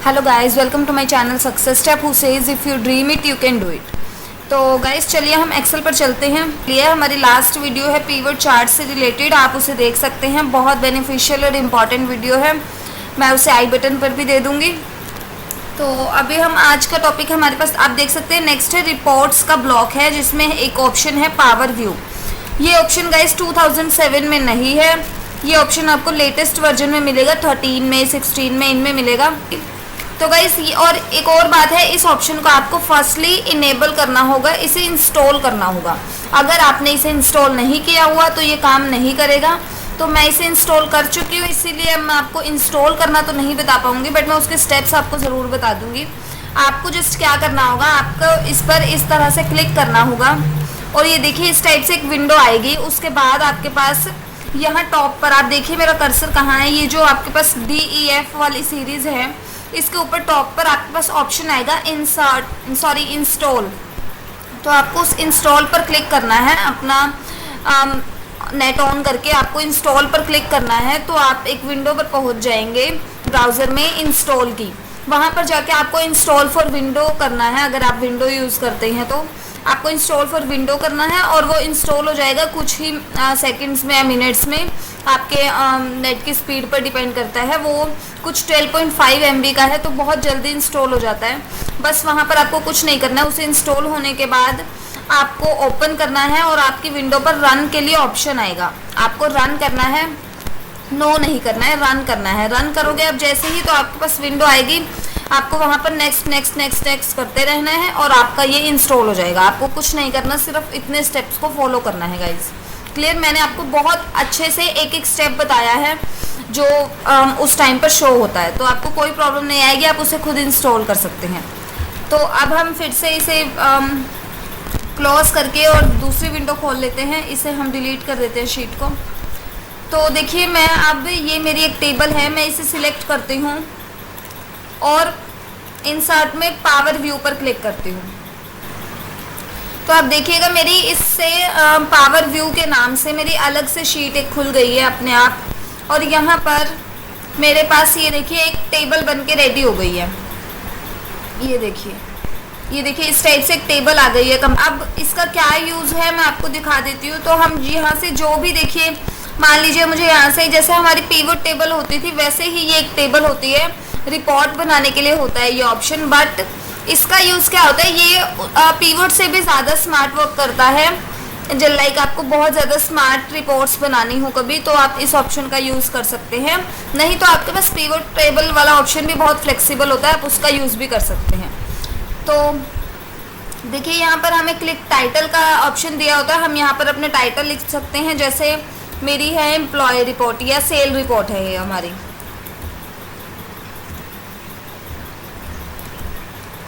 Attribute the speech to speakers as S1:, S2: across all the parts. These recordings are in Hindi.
S1: Hello guys, welcome to my channel success step who says if you dream it you can do it. तो गाइस चलिए हम एक्सेल पर चलते हैं। ये हमारी लास्ट वीडियो है पीवट चार्ट से रिलेटेड, आप उसे देख सकते हैं। बहुत बेनिफिशियल और इम्पॉर्टेंट वीडियो है, मैं उसे आई बटन पर भी दे दूँगी। तो अभी हम आज का टॉपिक हमारे पास आप देख सकते हैं। नेक्स्ट है रिपोर्ट्स का ब्लॉक है, जिसमें एक ऑप्शन है पावर व्यू। ये ऑप्शन गाइस 2007 में नहीं है, ये ऑप्शन आपको लेटेस्ट वर्जन में मिलेगा, 13 में 16 में इनमें मिलेगा। तो गाइस और एक और बात है, इस ऑप्शन को आपको फर्स्टली इनेबल करना होगा, इसे इंस्टॉल करना होगा। अगर आपने इसे इंस्टॉल नहीं किया हुआ तो ये काम नहीं करेगा। तो मैं इसे इंस्टॉल कर चुकी हूँ, इसीलिए मैं आपको इंस्टॉल करना तो नहीं बता पाऊँगी, बट मैं उसके स्टेप्स आपको ज़रूर बता दूँगी। आपको जस्ट क्या करना होगा, आपको इस पर इस तरह से क्लिक करना होगा और ये देखिए इस टाइप से एक विंडो आएगी। उसके बाद आपके पास यहाँ टॉप पर आप देखिए मेरा कर्सर कहाँ है, ये जो आपके पास DEF वाली सीरीज़ है, इसके ऊपर टॉप पर आपके पास ऑप्शन आएगा इंस्टॉल। तो आपको उस इंस्टॉल पर क्लिक करना है, अपना नेट ऑन करके आपको इंस्टॉल पर क्लिक करना है। तो आप एक विंडो पर पहुंच जाएंगे ब्राउज़र में इंस्टॉल की, वहां पर जाके आपको इंस्टॉल फॉर विंडो करना है। अगर आप विंडो यूज़ करते हैं तो आपको इंस्टॉल फॉर विंडो करना है और वो इंस्टॉल हो जाएगा कुछ ही सेकंड्स में या मिनट्स में। आपके नेट की स्पीड पर डिपेंड करता है, वो कुछ 12.5 MB का है, तो बहुत जल्दी इंस्टॉल हो जाता है। बस वहाँ पर आपको कुछ नहीं करना है। उसे इंस्टॉल होने के बाद आपको ओपन करना है और आपकी विंडो पर रन के लिए ऑप्शन आएगा। आपको रन करना है, नो नहीं करना है, रन करना है। रन करोगे अब जैसे ही तो आपके पास विंडो आएगी, आपको वहाँ पर नेक्स्ट करते रहना है और आपका ये इंस्टॉल हो जाएगा। आपको कुछ नहीं करना, सिर्फ इतने स्टेप्स को फॉलो करना है गाइज। क्लियर? मैंने आपको बहुत अच्छे से एक एक स्टेप बताया है जो उस टाइम पर शो होता है, तो आपको कोई प्रॉब्लम नहीं आएगी, आप उसे खुद इंस्टॉल कर सकते हैं। तो अब हम फिर से इसे क्लोज करके और दूसरी विंडो खोल लेते हैं। इसे हम डिलीट कर देते हैं शीट को। तो देखिए मैं अब ये मेरी एक टेबल है, मैं इसे सिलेक्ट करती हूँ और इंसर्ट में पावर व्यू पर क्लिक करती हूँ। तो आप देखिएगा मेरी इससे पावर व्यू के नाम से मेरी अलग से शीट एक खुल गई है अपने आप, और यहाँ पर मेरे पास ये देखिए एक टेबल बन के रेडी हो गई है। ये देखिए इस टाइप से एक टेबल आ गई है। अब इसका क्या यूज़ है मैं आपको दिखा देती हूँ। तो हम यहाँ से जो भी देखिए, मान लीजिए मुझे यहाँ से जैसे हमारी पिवट टेबल होती थी वैसे ही ये एक टेबल होती है, रिपोर्ट बनाने के लिए होता है ये ऑप्शन। बट इसका यूज़ क्या होता है, ये पिवट से भी ज़्यादा स्मार्ट वर्क करता है। जब लाइक आपको बहुत ज़्यादा स्मार्ट रिपोर्ट्स बनानी हो कभी, तो आप इस ऑप्शन का यूज़ कर सकते हैं। नहीं तो आपके पास पिवट टेबल वाला ऑप्शन भी बहुत फ्लेक्सिबल होता है, आप उसका यूज़ भी कर सकते हैं। तो देखिए यहाँ पर हमें क्लिक टाइटल का ऑप्शन दिया होता है, हम यहाँ पर अपने टाइटल लिख सकते हैं। जैसे मेरी है एम्प्लॉय रिपोर्ट या सेल रिपोर्ट है ये हमारी,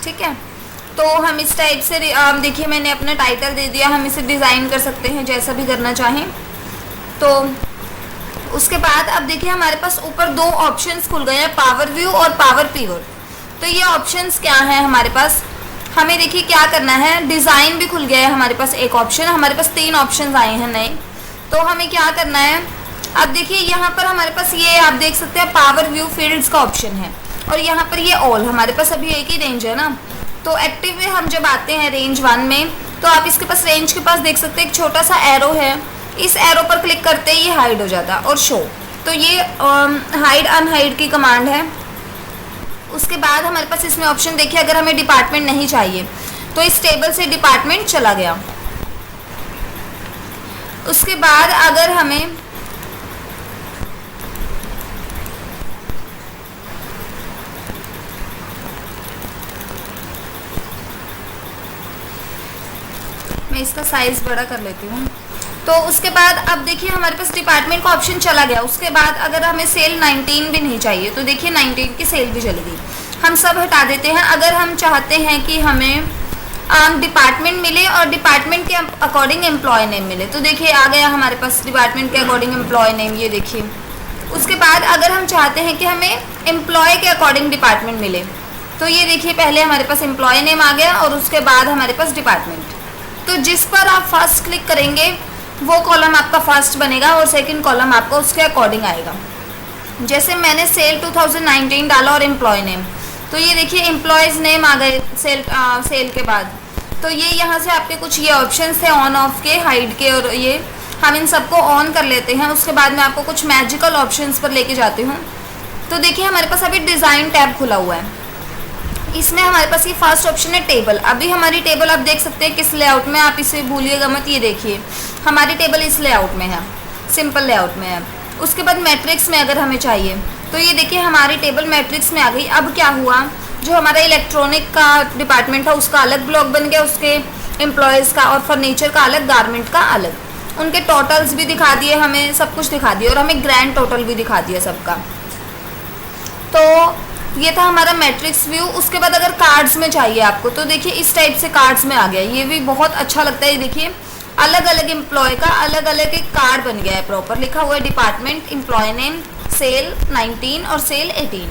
S1: ठीक है। तो हम इस टाइप से देखिए मैंने अपना टाइटल दे दिया, हम इसे डिज़ाइन कर सकते हैं जैसा भी करना चाहें। तो उसके बाद अब देखिए हमारे पास ऊपर दो ऑप्शंस खुल गए हैं, पावर व्यू और पावर पिवट। तो ये ऑप्शंस क्या हैं हमारे पास, हमें देखिए क्या करना है। डिज़ाइन भी खुल गया है हमारे पास एक ऑप्शन, हमारे पास 3 ऑप्शन आए हैं नए। तो हमें क्या करना है, अब देखिए यहाँ पर हमारे पास ये आप देख सकते हैं पावर व्यू फील्ड्स का ऑप्शन है, और यहाँ पर ये ऑल, हमारे पास अभी एक ही रेंज है ना। तो एक्टिव में हम जब आते हैं रेंज 1 में, तो आप इसके पास रेंज के पास देख सकते हैं एक छोटा सा एरो है, इस एरो पर क्लिक करते ही ये हाइड हो जाता है और शो। तो ये हाइड अनहाइड की कमांड है। उसके बाद हमारे पास इसमें ऑप्शन देखिए, अगर हमें डिपार्टमेंट नहीं चाहिए तो इस टेबल से डिपार्टमेंट चला गया। उसके बाद अगर हमें मैं इसका साइज बड़ा कर लेती हूँ। तो उसके बाद अब देखिए हमारे पास डिपार्टमेंट का ऑप्शन चला गया। उसके बाद अगर हमें सेल 19 भी नहीं चाहिए तो देखिए 19 की सेल भी चली गई, हम सब हटा देते हैं। अगर हम चाहते हैं कि हमें डिपार्टमेंट मिले और डिपार्टमेंट के अकॉर्डिंग एम्प्लॉय नेम मिले, तो देखिए आ गया हमारे पास डिपार्टमेंट के अकॉर्डिंग एम्प्लॉय नेम, ये देखिए। उसके बाद अगर हम चाहते हैं कि हमें एम्प्लॉय के अकॉर्डिंग डिपार्टमेंट मिले, तो ये देखिए पहले हमारे पास एम्प्लॉय नेम आ गया और उसके बाद हमारे पास डिपार्टमेंट। तो जिस पर आप फर्स्ट क्लिक करेंगे वो कॉलम आपका फर्स्ट बनेगा और सेकंड कॉलम आपका उसके अकॉर्डिंग आएगा। जैसे मैंने सेल 2019 डाला और एम्प्लॉय नेम, तो ये देखिए एम्प्लॉयज़ नेम आ गए सेल के बाद। तो ये यहाँ से आपके कुछ ये ऑप्शंस थे ऑन ऑफ के, हाइड के, और ये हम इन सबको ऑन कर लेते हैं। उसके बाद मैं आपको कुछ मैजिकल ऑप्शंस पर लेके जाती हूँ। तो देखिए हमारे पास अभी डिज़ाइन टैब खुला हुआ है, इसमें हमारे पास ये फर्स्ट ऑप्शन है टेबल। अभी हमारी टेबल आप देख सकते हैं किस लेआउट में, आप इसे भूलिएगा मत। ये देखिए हमारी टेबल इस लेआउट में है, सिंपल लेआउट में है। उसके बाद मैट्रिक्स में अगर हमें चाहिए तो ये देखिए हमारी टेबल मैट्रिक्स में आ गई। अब क्या हुआ, जो हमारा इलेक्ट्रॉनिक का डिपार्टमेंट था उसका अलग ब्लॉक बन गया, उसके एम्प्लॉयज़ का, और फर्नीचर का अलग, गारमेंट का अलग। उनके टोटल्स भी दिखा दिए हमें, सब कुछ दिखा दिया, और हमें ग्रैंड टोटल भी दिखा दिया सबका। तो ये था हमारा मैट्रिक्स व्यू। उसके बाद अगर कार्ड्स में चाहिए आपको तो देखिए इस टाइप से कार्ड्स में आ गया। ये भी बहुत अच्छा लगता है। देखिए अलग अलग एम्प्लॉय का अलग अलग एक कार्ड बन गया है, प्रॉपर लिखा हुआ है डिपार्टमेंट, एम्प्लॉय नेम, सेल 19 और सेल 18।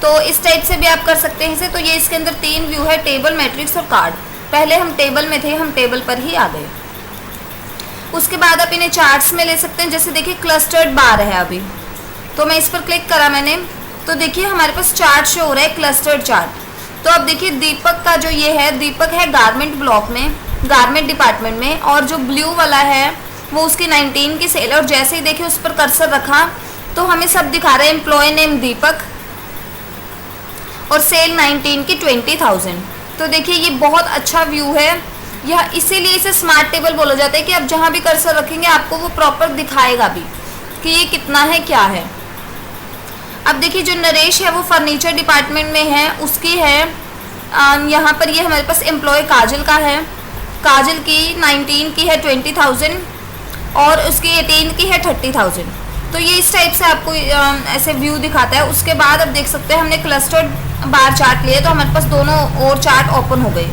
S1: तो इस टाइप से भी आप कर सकते हैं इसे। तो ये इसके अंदर 3 व्यू है, टेबल, मैट्रिक्स और कार्ड। पहले हम टेबल में थे, हम टेबल पर ही आ गए। उसके बाद आप इन्हें चार्ट्स में ले सकते हैं। जैसे देखिए क्लस्टर्ड बार है अभी, तो मैं इस पर क्लिक करा मैंने, तो देखिए हमारे पास चार्ट शो हो रहा है, क्लस्टर्ड चार्ट। तो अब देखिए दीपक का जो ये है, दीपक है गारमेंट ब्लॉक में, गारमेंट डिपार्टमेंट में, और जो ब्लू वाला है वो उसकी 19 की सेल। और जैसे ही देखिए उस पर कर्सर रखा तो हमें सब दिखा रहा है, एम्प्लॉय नेम दीपक और सेल 19 की 20,000। तो देखिए ये बहुत अच्छा व्यू है यह, इसीलिए इसे स्मार्ट टेबल बोला जाता है कि आप जहाँ भी कर्सर रखेंगे आपको वो प्रॉपर दिखाएगा भी कि ये कितना है, क्या है। अब देखिए जो नरेश है वो फर्नीचर डिपार्टमेंट में है, उसकी है यहाँ पर ये हमारे पास एम्प्लॉय काजल का है, काजल की 19 की है 20,000 और उसकी 18 की है 30,000। तो ये इस टाइप से आपको ऐसे व्यू दिखाता है। उसके बाद अब देख सकते हैं हमने क्लस्टर्ड बार चार्ट लिए, तो हमारे पास दोनों और चार्ट ओपन हो गए।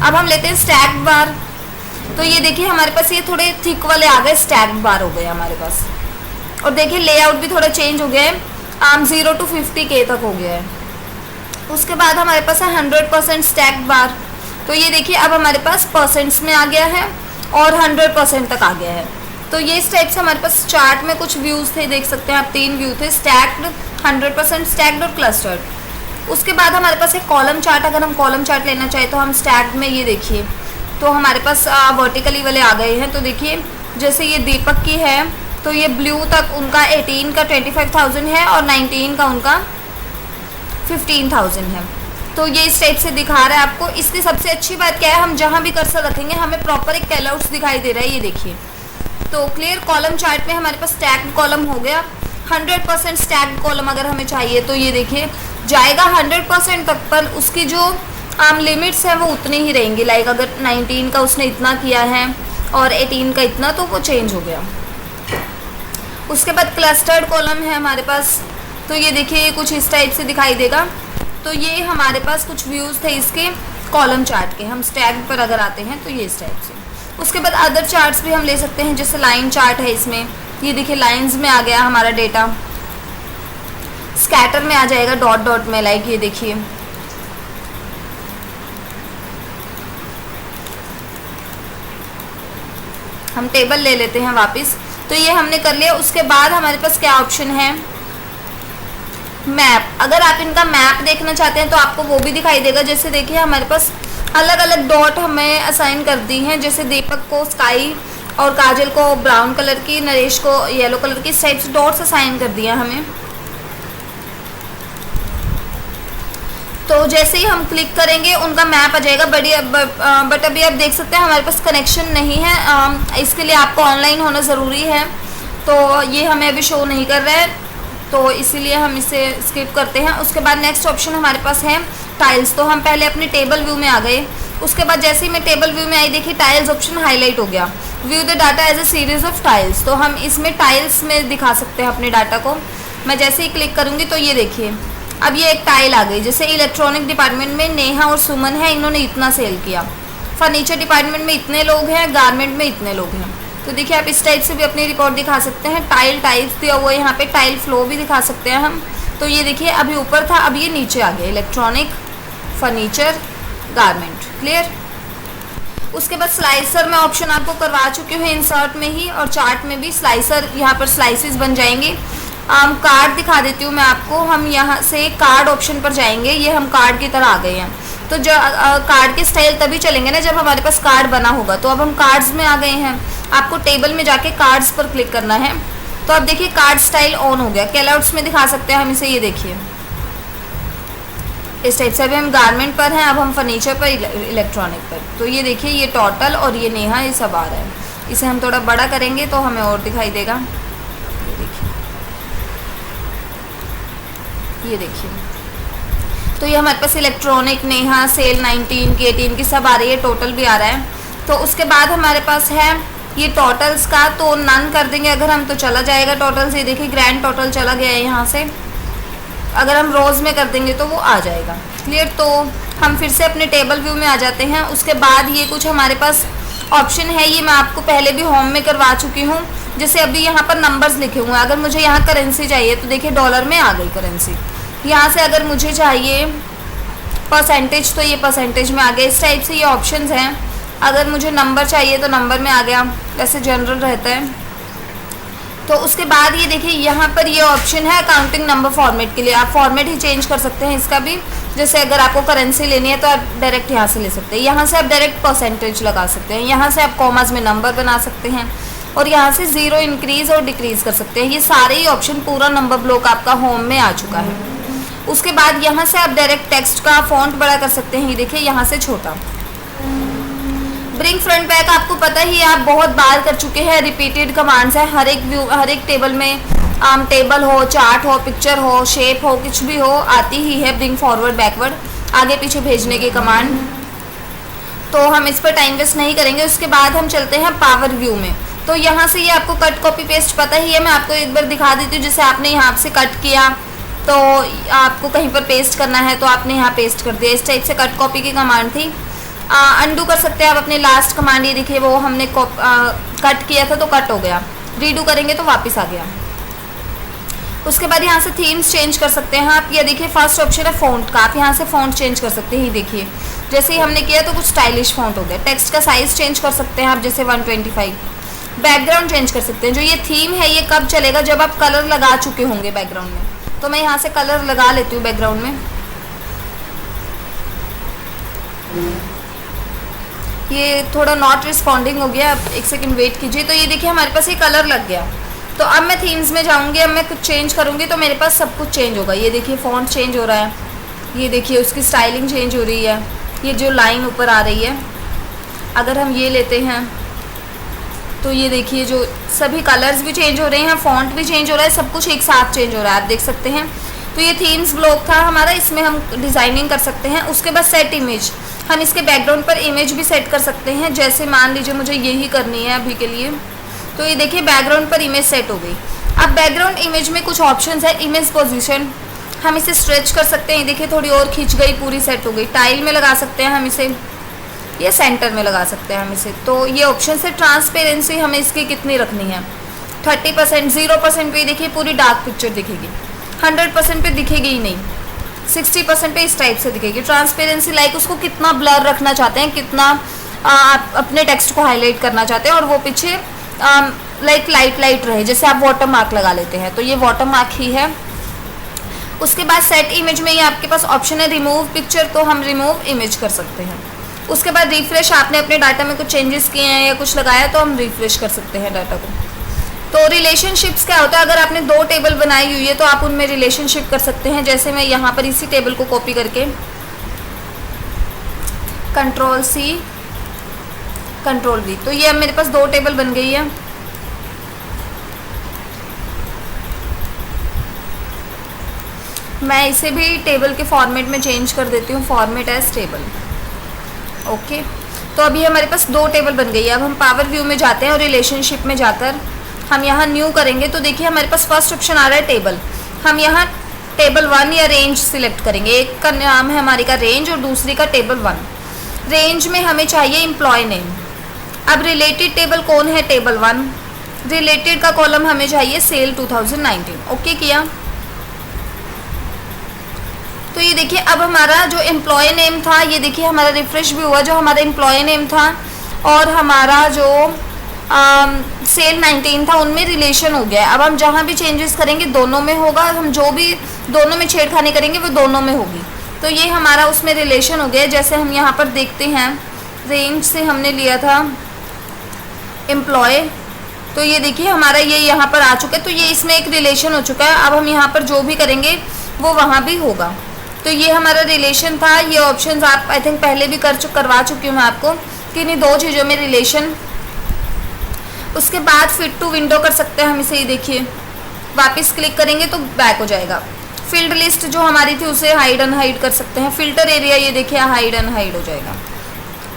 S1: अब हम लेते हैं स्टैक्ड बार। तो ये देखिए हमारे पास ये थोड़े थिक वाले आ गए, स्टैक्ड बार हो गए हमारे पास। और देखिए लेआउट भी थोड़ा चेंज हो गया है, 0 to 50K तक हो गया है। उसके बाद हमारे पास है 100% स्टैक्ड बार। तो ये देखिए अब हमारे पास परसेंट्स में आ गया है और 100% तक आ गया है। तो ये इस टाइप से हमारे पास चार्ट में कुछ व्यूज़ थे, देख सकते हैं आप 3 व्यू थे, स्टैक्ड, 100% स्टैक्ड और क्लस्टर्ड। उसके बाद हमारे पास एक कॉलम चार्ट, अगर हम कॉलम चार्ट लेना चाहें तो हम स्टैक्ड में ये देखिए तो हमारे पास वर्टिकली वाले आ गए हैं। तो देखिए जैसे ये दीपक की है तो ये ब्लू तक उनका 18 का 25,000 है और 19 का उनका 15,000 है। तो ये इस टाइप से दिखा रहा है आपको। इसकी सबसे अच्छी बात क्या है, हम जहाँ भी कर्सर रखेंगे हमें प्रॉपर एक कैलआउट्स दिखाई दे रहा है, ये देखिए। तो क्लियर कॉलम चार्ट में हमारे पास स्टैक्ड कॉलम हो गया। 100% स्टैक्ड कॉलम अगर हमें चाहिए तो ये देखिए जाएगा 100% तक, पर उसकी जो लिमिट्स हैं वो उतनी ही रहेंगी। लाइक अगर 19 का उसने इतना किया है और 18 का इतना, तो वो चेंज हो गया। उसके बाद क्लस्टर्ड कॉलम है हमारे पास। तो ये देखिए कुछ इस टाइप से दिखाई देगा। तो ये हमारे पास कुछ व्यूज़ थे इसके कॉलम चार्ट के। हम स्टैक्ड पर अगर आते हैं तो ये इस टाइप से। उसके बाद अदर चार्ट्स भी हम ले सकते हैं, जैसे लाइन चार्ट है इसमें, ये देखिए लाइंस में आ गया हमारा डेटा, स्कैटर में आ जाएगा डॉट डॉट में, लाइक ये देखिए। हम टेबल ले लेते हैं वापस। तो ये हमने कर लिया। उसके बाद हमारे पास क्या ऑप्शन है, मैप। अगर आप इनका मैप देखना चाहते हैं तो आपको वो भी दिखाई देगा। जैसे देखिए हमारे पास अलग अलग डॉट हमें असाइन कर दी हैं, जैसे दीपक को स्काई और काजल को ब्राउन कलर की, नरेश को येलो कलर की, इस टाइप से डॉट्स असाइन कर दिया हमें। तो जैसे ही हम क्लिक करेंगे उनका मैप आ जाएगा। बट अभी आप देख सकते हैं हमारे पास कनेक्शन नहीं है, इसके लिए आपको ऑनलाइन होना ज़रूरी है। तो ये हमें अभी शो नहीं कर रहा है, तो इसीलिए हम इसे स्किप करते हैं। उसके बाद नेक्स्ट ऑप्शन हमारे पास है टाइल्स। तो हम पहले अपने टेबल व्यू में आ गए। उसके बाद जैसे ही मैं टेबल व्यू में आई, देखिए टाइल्स ऑप्शन हाईलाइट हो गया। View the data as a series of tiles. तो हम इसमें टाइल्स में दिखा सकते हैं अपने डाटा को। मैं जैसे ही क्लिक करूँगी तो ये देखिए अब ये एक टाइल आ गई। जैसे इलेक्ट्रॉनिक डिपार्टमेंट में नेहा और सुमन है, इन्होंने इतना सेल किया। फर्नीचर डिपार्टमेंट में इतने लोग हैं, गारमेंट में इतने लोग हैं। तो देखिए आप इस टाइप से भी अपनी रिपोर्ट दिखा सकते हैं। टाइल टाइप्स दिया हुआ है यहाँ पे, टाइल फ्लो भी दिखा सकते हैं हम। तो ये देखिए अभी ऊपर था, अब ये नीचे आ गया, इलेक्ट्रॉनिक, फर्नीचर, गारमेंट। क्लियर। उसके बाद स्लाइसर में ऑप्शन आपको करवा चुकी हूँ इंसर्ट में ही, और चार्ट में भी स्लाइसर, यहाँ पर स्लाइसेस बन जाएंगे। कार्ड दिखा देती हूँ मैं आपको। हम यहाँ से कार्ड ऑप्शन पर जाएंगे, ये हम कार्ड की तरह आ गए हैं। तो जो कार्ड के स्टाइल तभी चलेंगे ना जब हमारे पास कार्ड बना होगा। तो अब हम कार्ड्स में आ गए हैं, आपको टेबल में जाके कार्ड्स पर क्लिक करना है। तो अब देखिए कार्ड स्टाइल ऑन हो गया। कैलआउट्स में दिखा सकते हैं हम इसे, ये देखिए इस टाइप से। अभी हम गारमेंट पर हैं, अब हम फर्नीचर पर, इलेक्ट्रॉनिक पर। तो ये देखिए ये टोटल और ये नेहा, ये सब आ रहा है। इसे हम थोड़ा बड़ा करेंगे तो हमें और दिखाई देगा। ये देखिए तो ये हमारे पास इलेक्ट्रॉनिक, नेहा, सेल 19 की, 18 की सब आ रही है, टोटल भी आ रहा है। तो उसके बाद हमारे पास है ये टोटल्स का, तो नन कर देंगे अगर हम तो चला जाएगा टोटल से। ये देखिए ग्रैंड टोटल चला गया है यहाँ से। अगर हम रोज़ में कर देंगे तो वो आ जाएगा। क्लियर। तो हम फिर से अपने टेबल व्यू में आ जाते हैं। उसके बाद ये कुछ हमारे पास ऑप्शन है, ये मैं आपको पहले भी होम में करवा चुकी हूँ। जैसे अभी यहाँ पर नंबर्स लिखे हुए हैं, अगर मुझे यहाँ करेंसी चाहिए तो देखिए डॉलर में आ गई करेंसी। यहाँ से अगर मुझे चाहिए परसेंटेज तो ये परसेंटेज में आ गया। इस टाइप से ये ऑप्शंस हैं। अगर मुझे नंबर चाहिए तो नंबर में आ गया, वैसे जनरल रहता है। तो उसके बाद ये देखिए यहाँ पर ये ऑप्शन है अकाउंटिंग नंबर फॉर्मेट के लिए। आप फॉर्मेट ही चेंज कर सकते हैं इसका भी। जैसे अगर आपको करेंसी लेनी है तो आप डायरेक्ट यहाँ से ले सकते हैं। यहाँ से आप डायरेक्ट परसेंटेज लगा सकते हैं। यहाँ से आप कॉमास में नंबर बना सकते हैं और यहाँ से ज़ीरो इंक्रीज़ और डिक्रीज़ कर सकते हैं। ये सारे ही ऑप्शन, पूरा नंबर ब्लॉक आपका होम में आ चुका है। उसके बाद यहाँ से आप डायरेक्ट टेक्स्ट का फॉन्ट बड़ा कर सकते हैं। ये देखिए यहाँ से छोटा। ब्रिंग फ्रंट बैक आपको पता ही, आप बहुत बार कर चुके हैं, रिपीटेड कमांड्स है। हर एक व्यू, हर एक टेबल में, टेबल हो, चार्ट हो, पिक्चर हो, शेप हो, कुछ भी हो, आती ही है ब्रिंग फॉरवर्ड बैकवर्ड, आगे पीछे भेजने की कमांड। तो हम इस पर टाइम वेस्ट नहीं करेंगे। उसके बाद हम चलते हैं पावर व्यू में। तो यहाँ से ये आपको कट कॉपी पेस्ट पता ही है, मैं आपको एक बार दिखा देती हूँ। जैसे आपने यहाँ से कट किया तो आपको कहीं पर पेस्ट करना है तो आपने यहाँ पेस्ट कर दिया। इस टाइप से कट कॉपी की कमांड थी। अंडू कर सकते हैं आप अपनी लास्ट कमांड। ये देखिए वो हमने कट किया था तो कट हो गया, रीडू करेंगे तो वापस आ गया। उसके बाद यहाँ से थीम्स चेंज कर सकते हैं आप। ये देखिए फर्स्ट ऑप्शन है फ़ॉन्ट का, आप यहाँ से फ़ॉन्ट चेंज कर सकते हैं। ये देखिए जैसे ही हमने किया तो कुछ स्टाइलिश फ़ॉन्ट हो गया। टेक्स्ट का साइज़ चेंज कर सकते हैं आप, जैसे 125। बैकग्राउंड चेंज कर सकते हैं। जो ये थीम है ये कब चलेगा, जब आप कलर लगा चुके होंगे बैकग्राउंड में। तो मैं यहाँ से कलर लगा लेती हूँ बैकग्राउंड में। ये थोड़ा नॉट रिस्पॉन्डिंग हो गया, अब एक सेकंड वेट कीजिए। तो ये देखिए हमारे पास ये कलर लग गया। तो अब मैं थीम्स में जाऊंगी, अब मैं कुछ चेंज करूंगी तो मेरे पास सब कुछ चेंज होगा। ये देखिए फ़ॉन्ट चेंज हो रहा है, ये देखिए उसकी स्टाइलिंग चेंज हो रही है, ये जो लाइन ऊपर आ रही है। अगर हम ये लेते हैं तो ये देखिए जो सभी कलर्स भी चेंज हो रहे हैं, फ़ॉन्ट भी चेंज हो रहा है, सब कुछ एक साथ चेंज हो रहा है, आप देख सकते हैं। तो ये थीम्स ब्लॉक था हमारा, इसमें हम डिज़ाइनिंग कर सकते हैं। उसके बाद सेट इमेज, हम इसके बैकग्राउंड पर इमेज भी सेट कर सकते हैं। जैसे मान लीजिए मुझे यही करनी है अभी के लिए, तो ये देखिए बैकग्राउंड पर इमेज सेट हो गई। अब बैकग्राउंड इमेज में कुछ ऑप्शंस है। इमेज पोजीशन, हम इसे स्ट्रेच कर सकते हैं। ये देखिए थोड़ी और खींच गई, पूरी सेट हो गई। टाइल में लगा सकते हैं हम इसे, ये सेंटर में लगा सकते हैं हम इसे। तो ये ऑप्शन है। ट्रांसपेरेंसी हमें इसकी कितनी रखनी है, 30%, 0% पे देखिए पूरी डार्क पिक्चर दिखेगी, 100% पे दिखेगी ही नहीं, 60% पे इस टाइप से दिखेगी। ट्रांसपेरेंसी लाइक उसको कितना ब्लर रखना चाहते हैं, कितना आप अपने टेक्स्ट को हाईलाइट करना चाहते हैं और वो पीछे लाइक लाइट रहे, जैसे आप वाटर मार्क लगा लेते हैं। तो ये वाटर मार्क ही है। उसके बाद सेट इमेज में ये आपके पास ऑप्शन है रिमूव पिक्चर, तो हम रिमूव इमेज कर सकते हैं। उसके बाद रिफ्रेश, आपने अपने डाटा में कुछ चेंजेस किए हैं या कुछ लगाया तो हम रिफ्रेश कर सकते हैं डाटा को। तो रिलेशनशिप्स क्या होता है, अगर आपने 2 टेबल बनाई हुई है तो आप उनमें रिलेशनशिप कर सकते हैं। जैसे मैं यहाँ पर इसी टेबल को कॉपी करके Ctrl+C Ctrl+V, तो ये अब मेरे पास 2 टेबल बन गई है। मैं इसे भी टेबल के फॉर्मेट में चेंज कर देती हूँ, फॉर्मेट एज टेबल। ओके, तो अभी हमारे पास 2 टेबल बन गई है। अब हम पावर व्यू में जाते हैं और रिलेशनशिप में जाकर हम यहाँ न्यू करेंगे। तो देखिए हमारे पास फर्स्ट ऑप्शन आ रहा है टेबल। हम यहाँ टेबल 1 या रेंज सिलेक्ट करेंगे। एक का नाम है हमारी का रेंज और दूसरी का टेबल 1। रेंज में हमें चाहिए एम्प्लॉय नेम। अब रिलेटेड टेबल कौन है, टेबल 1। रिलेटेड का कॉलम हमें चाहिए सेल 2019। ओके किया। तो ये देखिए अब हमारा जो एम्प्लॉय नेम था, ये देखिए हमारा रिफ्रेश भी हुआ। जो हमारा एम्प्लॉय नेम था और हमारा जो सेल 19 था, उनमें रिलेशन हो गया है। अब हम जहाँ भी चेंजेस करेंगे दोनों में होगा, हम जो भी दोनों में छेड़खानी करेंगे वो दोनों में होगी। तो ये हमारा उसमें रिलेशन हो गया है। जैसे हम यहाँ पर देखते हैं, रेंज से हमने लिया था एम्प्लॉय, तो ये देखिए हमारा ये यहाँ पर आ चुका है, तो ये इसमें एक रिलेशन हो चुका है। अब हम यहाँ पर जो भी करेंगे वो वहाँ भी होगा। तो ये हमारा रिलेशन था। ये ऑप्शंस आप आई थिंक पहले भी करवा चुकी हूँ मैं आपको कि इन्हीं दो चीज़ों में रिलेशन। उसके बाद फिट टू विंडो कर सकते हैं हम इसे, ये देखिए वापस क्लिक करेंगे तो बैक हो जाएगा। फील्ड लिस्ट जो हमारी थी उसे हाइड अनहाइड कर सकते हैं। फिल्टर एरिया ये देखिए हाइड अनहाइड हो जाएगा।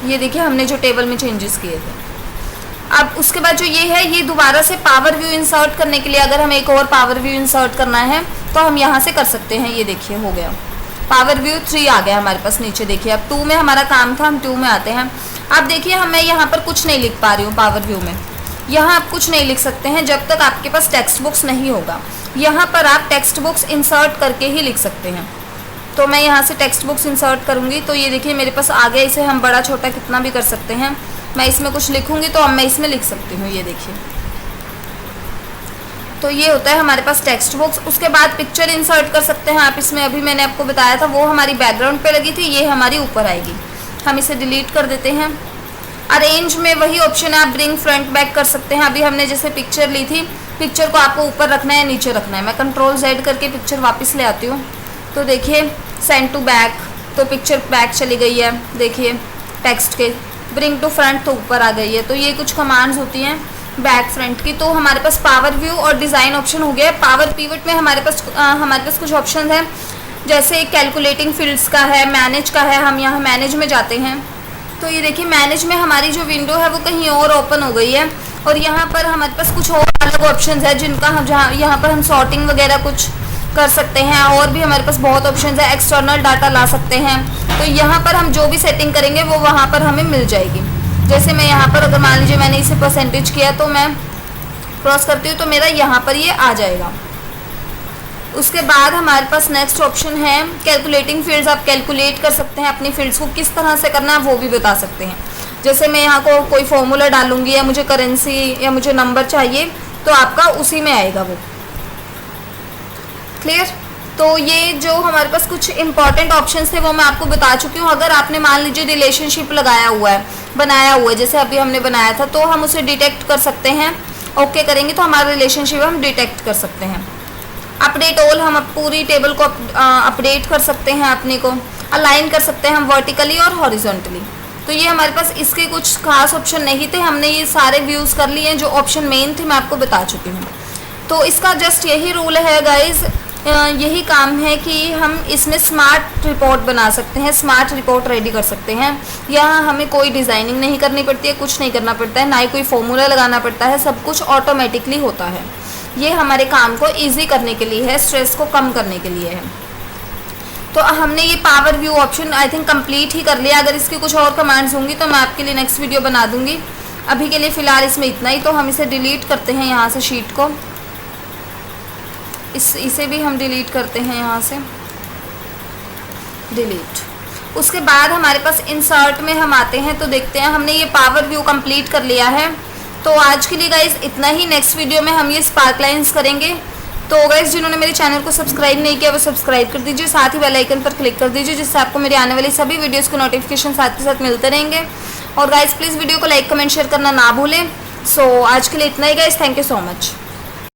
S1: ये देखिए हमने जो टेबल में चेंजेस किए थे। अब उसके बाद जो ये है, ये दोबारा से पावर व्यू इंसर्ट करने के लिए अगर हमें एक और पावर व्यू इंसर्ट करना है तो हम यहाँ से कर सकते हैं। ये देखिए हो गया पावर व्यू 3 आ गया हमारे पास नीचे। देखिए अब 2 में हमारा काम था, हम 2 में आते हैं। अब देखिए मैं यहाँ पर कुछ नहीं लिख पा रही हूँ पावर व्यू में। यहाँ आप कुछ नहीं लिख सकते हैं जब तक आपके पास टेक्स्ट बुक्स नहीं होगा। यहाँ पर आप टेक्स्ट बुक्स इंसर्ट करके ही लिख सकते हैं। तो मैं यहाँ से टेक्स्ट बुक्स इंसर्ट करूँगी तो ये देखिए मेरे पास आ गया। इसे हम बड़ा छोटा कितना भी कर सकते हैं। मैं इसमें कुछ लिखूँगी तो अब मैं इसमें लिख सकती हूँ। ये देखिए तो ये होता है हमारे पास टेक्स्ट बुक्स। उसके बाद पिक्चर इंसर्ट कर सकते हैं आप इसमें। अभी मैंने आपको बताया था वो हमारी बैकग्राउंड पे लगी थी, ये हमारी ऊपर आएगी। हम इसे डिलीट कर देते हैं। अरेंज में वही ऑप्शन है, आप ब्रिंग फ्रंट बैक कर सकते हैं। अभी हमने जैसे पिक्चर ली थी, पिक्चर को आपको ऊपर रखना है नीचे रखना है। मैं Ctrl+Z करके पिक्चर वापस ले आती हूँ। तो देखिए सेंड टू बैक, तो पिक्चर बैक चली गई है। देखिए टेक्स्ट के ब्रिंग टू फ्रंट तो ऊपर आ गई है। तो ये कुछ कमांड्स होती हैं बैक फ्रंट की। तो हमारे पास पावर व्यू और डिज़ाइन ऑप्शन हो गया है। पावर पिवट में हमारे पास कुछ ऑप्शन हैं, जैसे कैलकुलेटिंग फील्ड्स का है, मैनेज का है। हम यहाँ मैनेज में जाते हैं तो ये देखिए मैनेज में हमारी जो विंडो है वो कहीं और ओपन हो गई है। और यहाँ पर हमारे पास कुछ और अलग ऑप्शंस है जिनका हम यहाँ पर हम सॉर्टिंग वगैरह कुछ कर सकते हैं। और भी हमारे पास बहुत ऑप्शंस है, एक्सटर्नल डाटा ला सकते हैं। तो यहाँ पर हम जो भी सेटिंग करेंगे वो वहाँ पर हमें मिल जाएगी। जैसे मैं यहाँ पर अगर मान लीजिए मैंने इसे परसेंटेज किया तो मैं क्रॉस करती हूँ तो मेरा यहाँ पर ये आ जाएगा। उसके बाद हमारे पास नेक्स्ट ऑप्शन है कैलकुलेटिंग फील्ड्स। आप कैलकुलेट कर सकते हैं अपनी फील्ड्स को किस तरह से करना है वो भी बता सकते हैं। जैसे मैं यहाँ को कोई फॉर्मूला डालूंगी या मुझे करेंसी या मुझे नंबर चाहिए तो आपका उसी में आएगा वो। क्लियर? तो ये जो हमारे पास कुछ इंपॉर्टेंट ऑप्शंस थे वो मैं आपको बता चुकी हूँ। अगर आपने मान लीजिए रिलेशनशिप लगाया हुआ है, बनाया हुआ है, जैसे अभी हमने बनाया था, तो हम उसे डिटेक्ट कर सकते हैं। ओके करेंगे तो हमारा रिलेशनशिप हम डिटेक्ट कर सकते हैं। अपडेट ऑल, हम पूरी टेबल को अपडेट कर सकते हैं, अपने को अलाइन कर सकते हैं हम वर्टिकली और हॉरिजॉन्टली। तो ये हमारे पास इसके कुछ खास ऑप्शन नहीं थे, हमने ये सारे व्यूज़ कर लिए हैं। जो ऑप्शन मेन थे मैं आपको बता चुकी हूँ। तो इसका जस्ट यही रूल है गाइज, यही काम है कि हम इसमें स्मार्ट रिपोर्ट बना सकते हैं, स्मार्ट रिपोर्ट रेडी कर सकते हैं। यहाँ हमें कोई डिज़ाइनिंग नहीं करनी पड़ती है, कुछ नहीं करना पड़ता है, ना ही कोई फॉर्मूला लगाना पड़ता है, सब कुछ ऑटोमेटिकली होता है। ये हमारे काम को इजी करने के लिए है, स्ट्रेस को कम करने के लिए है। तो हमने ये power view option I think complete ही कर लिया। अगर इसकी कुछ और कमांड्स होंगी तो मैं आपके लिए नेक्स्ट वीडियो बना दूंगी। अभी के लिए फ़िलहाल इसमें इतना ही। तो हम इसे डिलीट करते हैं यहाँ से, शीट को इसे भी हम डिलीट करते हैं यहाँ से, डिलीट। उसके बाद हमारे पास इंसर्ट में हम आते हैं तो देखते हैं हमने ये पावर व्यू कंप्लीट कर लिया है। तो आज के लिए गाइज इतना ही। नेक्स्ट वीडियो में हम ये स्पार्क लाइन्स करेंगे। तो गाइज जिन्होंने मेरे चैनल को सब्सक्राइब नहीं किया वो सब्सक्राइब कर दीजिए, साथ ही बेल आइकन पर क्लिक कर दीजिए, जिससे आपको मेरे आने वाली सभी वीडियोस के नोटिफिकेशन साथ ही साथ मिलते रहेंगे। और गाइज प्लीज़ वीडियो को लाइक कमेंट शेयर करना ना भूलें। सो आज के लिए इतना ही guys, thank you so much.